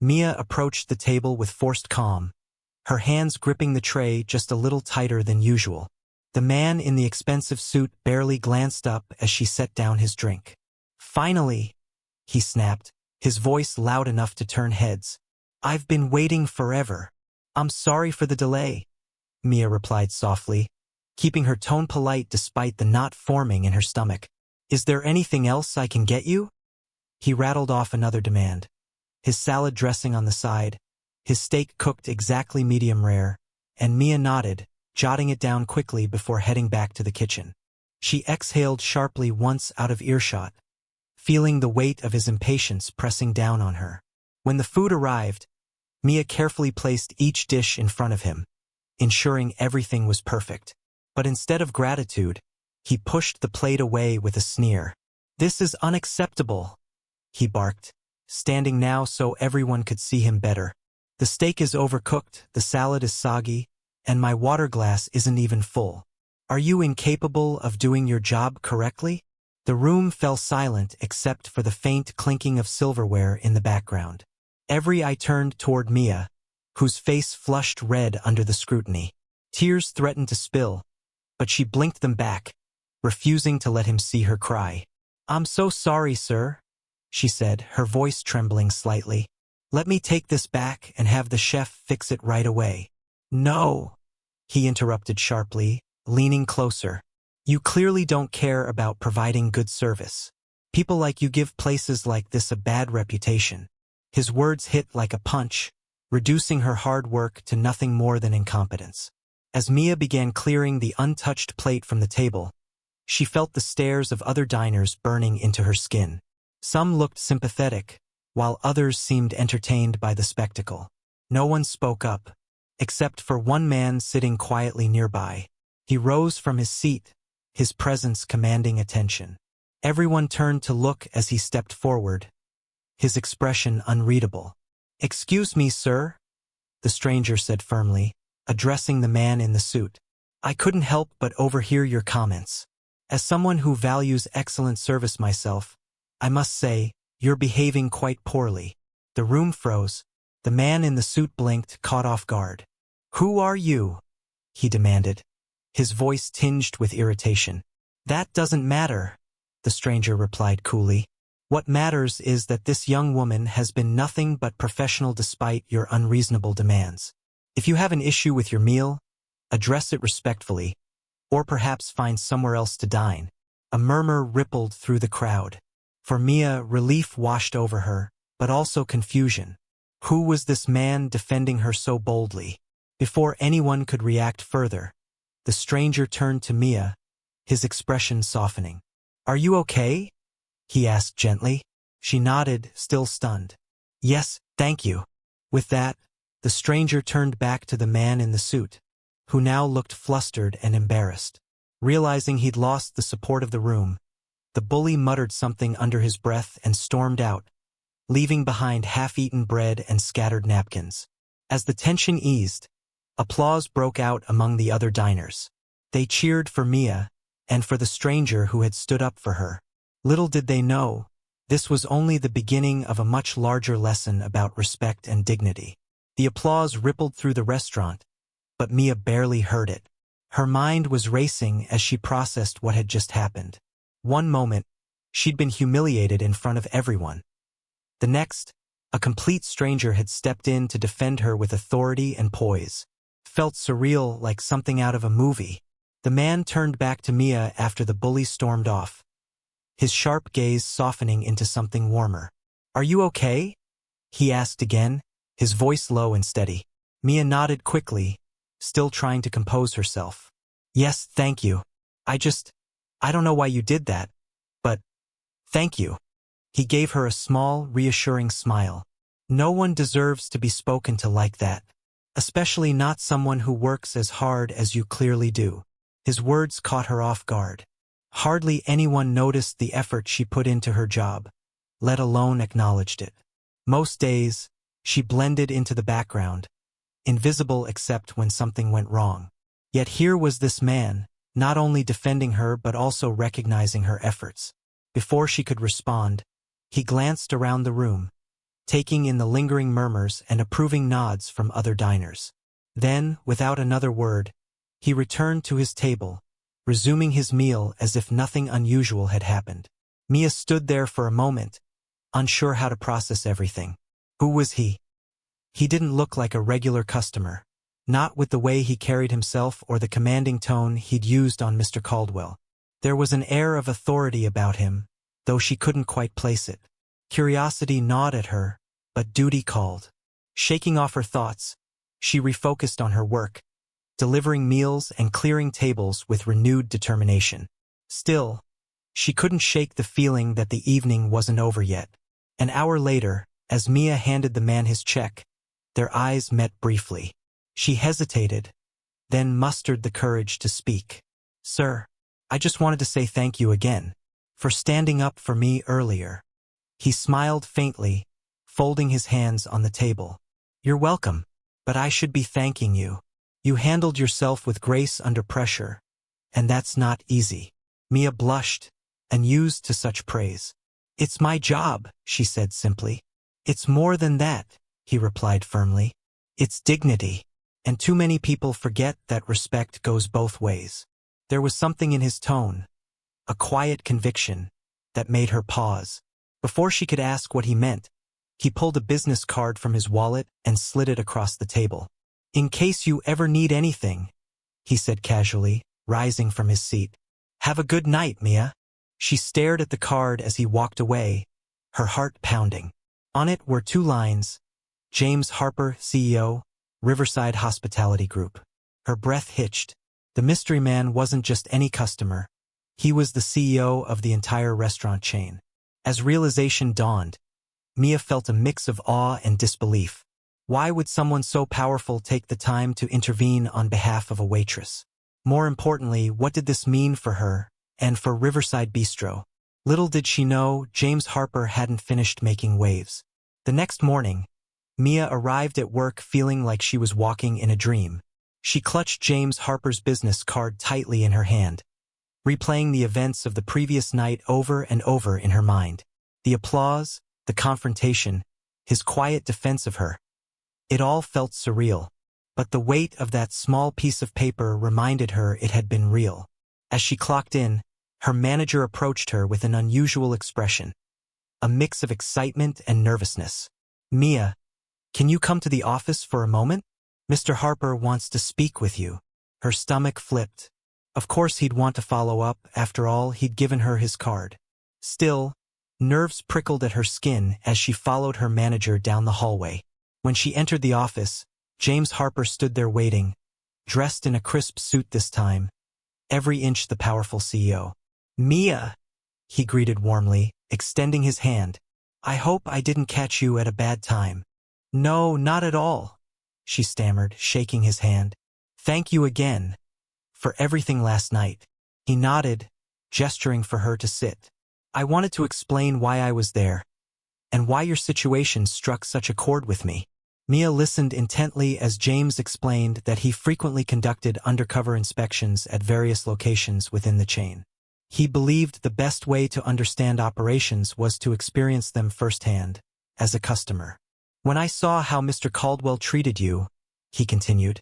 Mia approached the table with forced calm, her hands gripping the tray just a little tighter than usual. The man in the expensive suit barely glanced up as she set down his drink. "Finally," he snapped, his voice loud enough to turn heads. "I've been waiting forever." "I'm sorry for the delay," Mia replied softly, keeping her tone polite despite the knot forming in her stomach. "Is there anything else I can get you?" He rattled off another demand. His salad dressing on the side, his steak cooked exactly medium rare, and Mia nodded, jotting it down quickly before heading back to the kitchen. She exhaled sharply once out of earshot, feeling the weight of his impatience pressing down on her. When the food arrived, Mia carefully placed each dish in front of him, ensuring everything was perfect. But instead of gratitude, he pushed the plate away with a sneer. "This is unacceptable," he barked, standing now so everyone could see him better. "The steak is overcooked, the salad is soggy, and my water glass isn't even full. Are you incapable of doing your job correctly?" The room fell silent except for the faint clinking of silverware in the background. Every eye turned toward Mia, whose face flushed red under the scrutiny. Tears threatened to spill, but she blinked them back, refusing to let him see her cry. "I'm so sorry, sir," she said, her voice trembling slightly. "Let me take this back and have the chef fix it right away." "No," he interrupted sharply, leaning closer. "You clearly don't care about providing good service. People like you give places like this a bad reputation." His words hit like a punch, reducing her hard work to nothing more than incompetence. As Mia began clearing the untouched plate from the table, she felt the stares of other diners burning into her skin. Some looked sympathetic, while others seemed entertained by the spectacle. No one spoke up, except for one man sitting quietly nearby. He rose from his seat, his presence commanding attention. Everyone turned to look as he stepped forward, his expression unreadable. "Excuse me, sir," the stranger said firmly, addressing the man in the suit. "I couldn't help but overhear your comments. As someone who values excellent service myself, I must say, you're behaving quite poorly." The room froze. The man in the suit blinked, caught off guard. "Who are you?" he demanded, his voice tinged with irritation. "That doesn't matter," the stranger replied coolly. "What matters is that this young woman has been nothing but professional despite your unreasonable demands. If you have an issue with your meal, address it respectfully, or perhaps find somewhere else to dine." A murmur rippled through the crowd. For Mia, relief washed over her, but also confusion. Who was this man defending her so boldly? Before anyone could react further, the stranger turned to Mia, his expression softening. "Are you okay?" he asked gently. She nodded, still stunned. "Yes, thank you." With that, the stranger turned back to the man in the suit, who now looked flustered and embarrassed. Realizing he'd lost the support of the room, the bully muttered something under his breath and stormed out, leaving behind half-eaten bread and scattered napkins. As the tension eased, applause broke out among the other diners. They cheered for Mia and for the stranger who had stood up for her. Little did they know, this was only the beginning of a much larger lesson about respect and dignity. The applause rippled through the restaurant, but Mia barely heard it. Her mind was racing as she processed what had just happened. One moment, she'd been humiliated in front of everyone. The next, a complete stranger had stepped in to defend her with authority and poise. Felt surreal, like something out of a movie. The man turned back to Mia after the bully stormed off, his sharp gaze softening into something warmer. "Are you okay?" he asked again, his voice low and steady. Mia nodded quickly, still trying to compose herself. "Yes, thank you. I don't know why you did that, but thank you." He gave her a small, reassuring smile. No one deserves to be spoken to like that, especially not someone who works as hard as you clearly do. His words caught her off guard. Hardly anyone noticed the effort she put into her job, let alone acknowledged it. Most days, she blended into the background, invisible except when something went wrong. Yet here was this man, not only defending her but also recognizing her efforts. Before she could respond, he glanced around the room, taking in the lingering murmurs and approving nods from other diners. Then, without another word, he returned to his table, resuming his meal as if nothing unusual had happened. Mia stood there for a moment, unsure how to process everything. Who was he? He didn't look like a regular customer, not with the way he carried himself or the commanding tone he'd used on Mr. Caldwell. There was an air of authority about him, though she couldn't quite place it. Curiosity gnawed at her, but duty called. Shaking off her thoughts, she refocused on her work, delivering meals and clearing tables with renewed determination. Still, she couldn't shake the feeling that the evening wasn't over yet. An hour later, as Mia handed the man his check, their eyes met briefly. She hesitated, then mustered the courage to speak. "Sir, I just wanted to say thank you again for standing up for me earlier." He smiled faintly, folding his hands on the table. "You're welcome, but I should be thanking you. You handled yourself with grace under pressure, and that's not easy." Mia blushed, unused to such praise. "It's my job," she said simply. "It's more than that," he replied firmly. "It's dignity, and too many people forget that respect goes both ways." There was something in his tone, a quiet conviction, that made her pause. Before she could ask what he meant, he pulled a business card from his wallet and slid it across the table. "In case you ever need anything," he said casually, rising from his seat. "Have a good night, Mia." She stared at the card as he walked away, her heart pounding. On it were 2 lines, "James Harper, CEO, Riverside Hospitality Group." Her breath hitched. The mystery man wasn't just any customer. He was the CEO of the entire restaurant chain. As realization dawned, Mia felt a mix of awe and disbelief. Why would someone so powerful take the time to intervene on behalf of a waitress? More importantly, what did this mean for her, and for Riverside Bistro? Little did she know, James Harper hadn't finished making waves. The next morning, Mia arrived at work feeling like she was walking in a dream. She clutched James Harper's business card tightly in her hand, replaying the events of the previous night over and over in her mind. The applause, the confrontation, his quiet defense of her. It all felt surreal, but the weight of that small piece of paper reminded her it had been real. As she clocked in, her manager approached her with an unusual expression, a mix of excitement and nervousness. "Mia, can you come to the office for a moment? Mr. Harper wants to speak with you." Her stomach flipped. Of course he'd want to follow up, after all, he'd given her his card. Still, nerves prickled at her skin as she followed her manager down the hallway. When she entered the office, James Harper stood there waiting, dressed in a crisp suit this time, every inch the powerful CEO. "Mia," he greeted warmly, extending his hand. "I hope I didn't catch you at a bad time." "No, not at all," she stammered, shaking his hand. "Thank you again for everything last night." He nodded, gesturing for her to sit. "I wanted to explain why I was there, and why your situation struck such a chord with me." Mia listened intently as James explained that he frequently conducted undercover inspections at various locations within the chain. He believed the best way to understand operations was to experience them firsthand, as a customer. "When I saw how Mr. Caldwell treated you," he continued,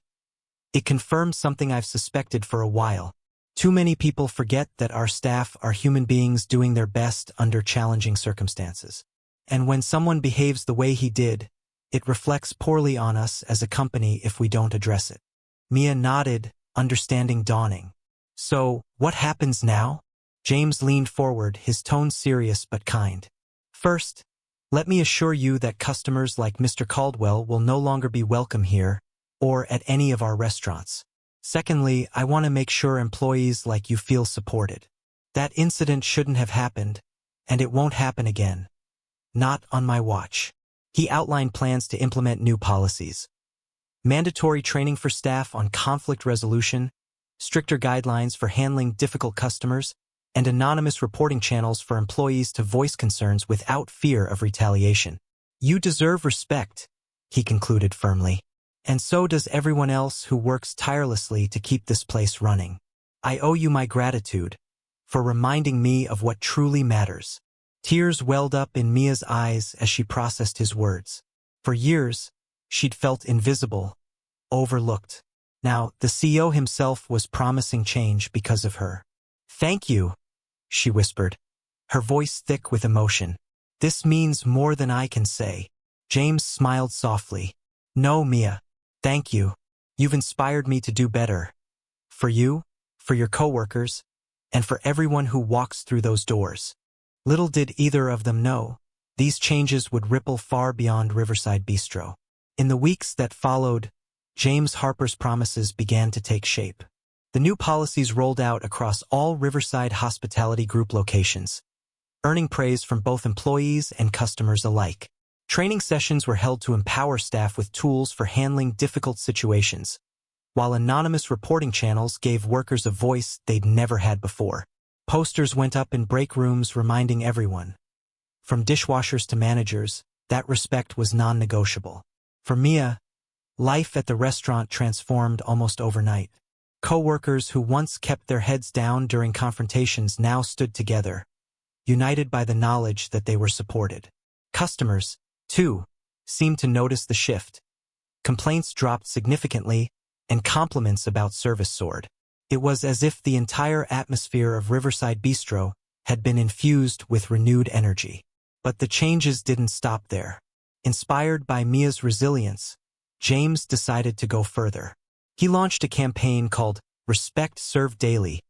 "it confirmed something I've suspected for a while. Too many people forget that our staff are human beings doing their best under challenging circumstances. And when someone behaves the way he did, it reflects poorly on us as a company if we don't address it." Mia nodded, understanding dawning. "So, what happens now?" James leaned forward, his tone serious but kind. "First, let me assure you that customers like Mr. Caldwell will no longer be welcome here, or at any of our restaurants. Secondly, I want to make sure employees like you feel supported. That incident shouldn't have happened, and it won't happen again. Not on my watch." He outlined plans to implement new policies. Mandatory training for staff on conflict resolution, stricter guidelines for handling difficult customers, and anonymous reporting channels for employees to voice concerns without fear of retaliation. "You deserve respect," he concluded firmly. "And so does everyone else who works tirelessly to keep this place running. I owe you my gratitude for reminding me of what truly matters." Tears welled up in Mia's eyes as she processed his words. For years, she'd felt invisible, overlooked. Now, the CEO himself was promising change because of her. "Thank you," she whispered, her voice thick with emotion. "This means more than I can say." James smiled softly. "No, Mia. Thank you. You've inspired me to do better. For you, for your coworkers, and for everyone who walks through those doors." Little did either of them know, these changes would ripple far beyond Riverside Bistro. In the weeks that followed, James Harper's promises began to take shape. The new policies rolled out across all Riverside Hospitality Group locations, earning praise from both employees and customers alike. Training sessions were held to empower staff with tools for handling difficult situations, while anonymous reporting channels gave workers a voice they'd never had before. Posters went up in break rooms reminding everyone, from dishwashers to managers, that respect was non-negotiable. For Mia, life at the restaurant transformed almost overnight. Co-workers who once kept their heads down during confrontations now stood together, united by the knowledge that they were supported. Customers, too, seemed to notice the shift. Complaints dropped significantly, and compliments about service soared. It was as if the entire atmosphere of Riverside Bistro had been infused with renewed energy. But the changes didn't stop there. Inspired by Mia's resilience, James decided to go further. He launched a campaign called Respect Serve Daily,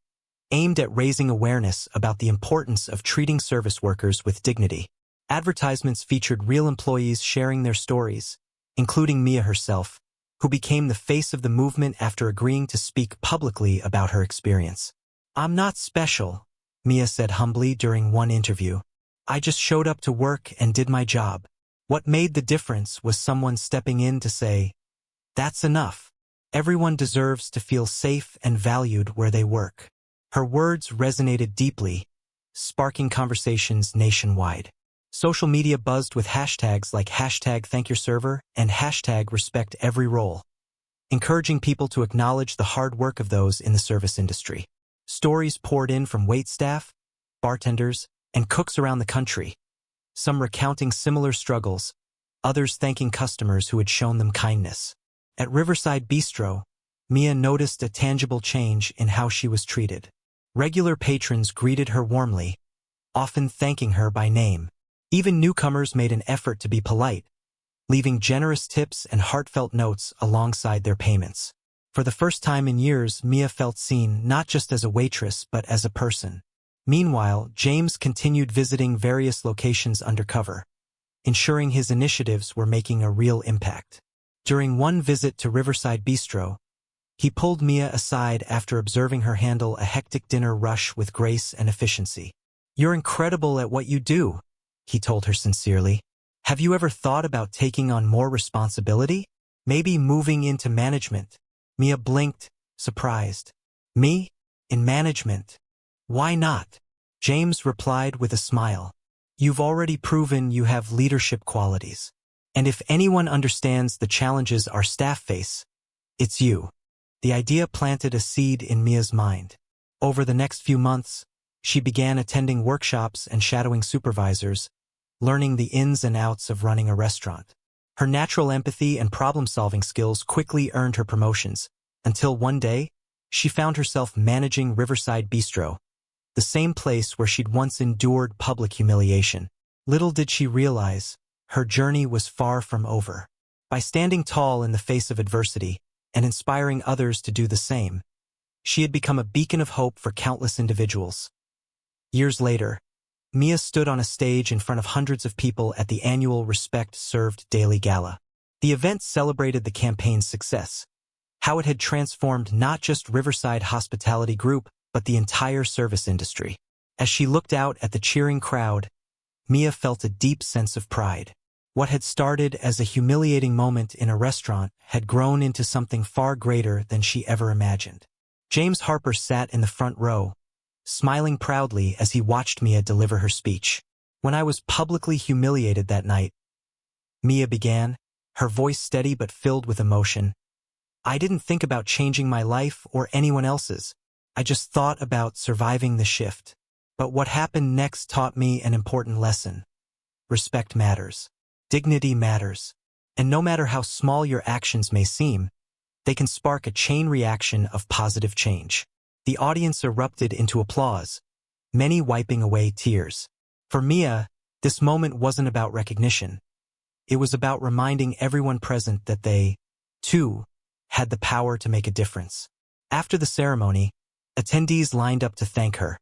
aimed at raising awareness about the importance of treating service workers with dignity. Advertisements featured real employees sharing their stories, including Mia herself, who became the face of the movement after agreeing to speak publicly about her experience. "I'm not special," Mia said humbly during one interview. "I just showed up to work and did my job." What made the difference was someone stepping in to say, "That's enough. Everyone deserves to feel safe and valued where they work." Her words resonated deeply, sparking conversations nationwide. Social media buzzed with hashtags like #ThankYourServer and #RespectEveryRole, encouraging people to acknowledge the hard work of those in the service industry. Stories poured in from waitstaff, bartenders, and cooks around the country, some recounting similar struggles, others thanking customers who had shown them kindness. At Riverside Bistro, Mia noticed a tangible change in how she was treated. Regular patrons greeted her warmly, often thanking her by name. Even newcomers made an effort to be polite, leaving generous tips and heartfelt notes alongside their payments. For the first time in years, Mia felt seen not just as a waitress but as a person. Meanwhile, James continued visiting various locations undercover, ensuring his initiatives were making a real impact. During one visit to Riverside Bistro, he pulled Mia aside after observing her handle a hectic dinner rush with grace and efficiency. "You're incredible at what you do," he told her sincerely. "Have you ever thought about taking on more responsibility? Maybe moving into management?" Mia blinked, surprised. "Me? In management? Why not?" James replied with a smile. "You've already proven you have leadership qualities. And if anyone understands the challenges our staff face, it's you." The idea planted a seed in Mia's mind. Over the next few months, she began attending workshops and shadowing supervisors, learning the ins and outs of running a restaurant. Her natural empathy and problem-solving skills quickly earned her promotions, until one day, she found herself managing Riverside Bistro, the same place where she'd once endured public humiliation. Little did she realize, her journey was far from over. By standing tall in the face of adversity and inspiring others to do the same, she had become a beacon of hope for countless individuals. Years later, Mia stood on a stage in front of hundreds of people at the annual Respect Served Daily Gala. The event celebrated the campaign's success, how it had transformed not just Riverside Hospitality Group, but the entire service industry. As she looked out at the cheering crowd, Mia felt a deep sense of pride. What had started as a humiliating moment in a restaurant had grown into something far greater than she ever imagined. James Harper sat in the front row, smiling proudly as he watched Mia deliver her speech. "When I was publicly humiliated that night," Mia began, her voice steady but filled with emotion, "I didn't think about changing my life or anyone else's. I just thought about surviving the shift. But what happened next taught me an important lesson. Respect matters. Dignity matters. And no matter how small your actions may seem, they can spark a chain reaction of positive change. The audience erupted into applause, many wiping away tears. For Mia, this moment wasn't about recognition. It was about reminding everyone present that they, too, had the power to make a difference. After the ceremony, attendees lined up to thank her,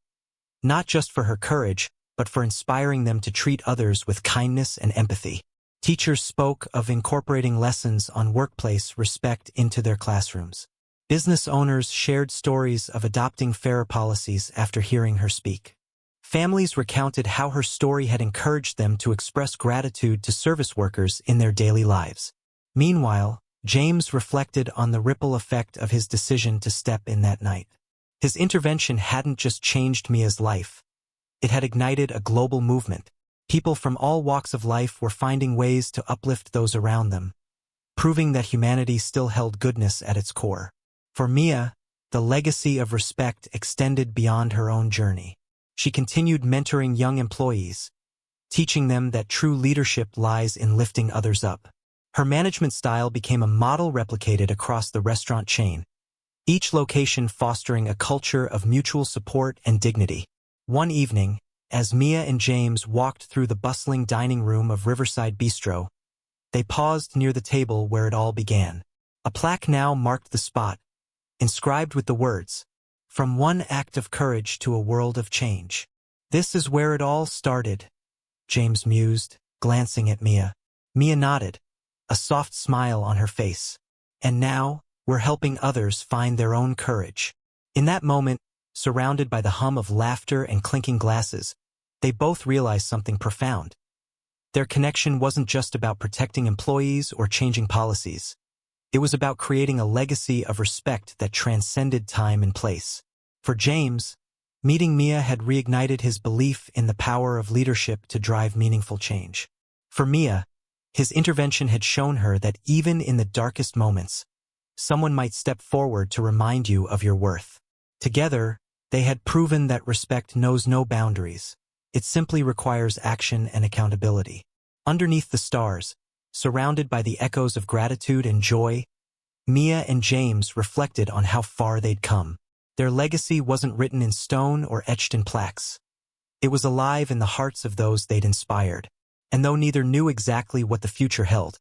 not just for her courage, but for inspiring them to treat others with kindness and empathy. Teachers spoke of incorporating lessons on workplace respect into their classrooms. Business owners shared stories of adopting fairer policies after hearing her speak. Families recounted how her story had encouraged them to express gratitude to service workers in their daily lives. Meanwhile, James reflected on the ripple effect of his decision to step in that night. His intervention hadn't just changed Mia's life. It had ignited a global movement. People from all walks of life were finding ways to uplift those around them, proving that humanity still held goodness at its core. For Mia, the legacy of respect extended beyond her own journey. She continued mentoring young employees, teaching them that true leadership lies in lifting others up. Her management style became a model replicated across the restaurant chain, each location fostering a culture of mutual support and dignity. One evening, as Mia and James walked through the bustling dining room of Riverside Bistro, they paused near the table where it all began. A plaque now marked the spot, inscribed with the words, "From one act of courage to a world of change." "This is where it all started," James mused, glancing at Mia. Mia nodded, a soft smile on her face. "And now, we're helping others find their own courage." In that moment, surrounded by the hum of laughter and clinking glasses, they both realized something profound. Their connection wasn't just about protecting employees or changing policies. It was about creating a legacy of respect that transcended time and place. For James, meeting Mia had reignited his belief in the power of leadership to drive meaningful change. For Mia, his intervention had shown her that even in the darkest moments, someone might step forward to remind you of your worth. Together, they had proven that respect knows no boundaries. It simply requires action and accountability. Underneath the stars, surrounded by the echoes of gratitude and joy, Mia and James reflected on how far they'd come. Their legacy wasn't written in stone or etched in plaques. It was alive in the hearts of those they'd inspired. And though neither knew exactly what the future held,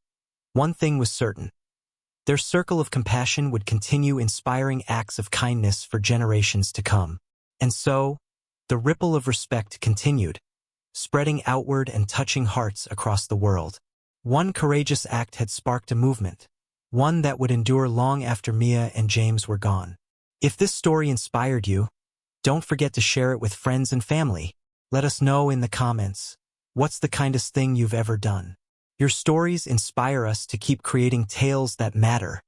one thing was certain. Their circle of compassion would continue inspiring acts of kindness for generations to come. And so, the ripple of respect continued, spreading outward and touching hearts across the world. One courageous act had sparked a movement, one that would endure long after Mia and James were gone. If this story inspired you, don't forget to share it with friends and family. Let us know in the comments, what's the kindest thing you've ever done? Your stories inspire us to keep creating tales that matter.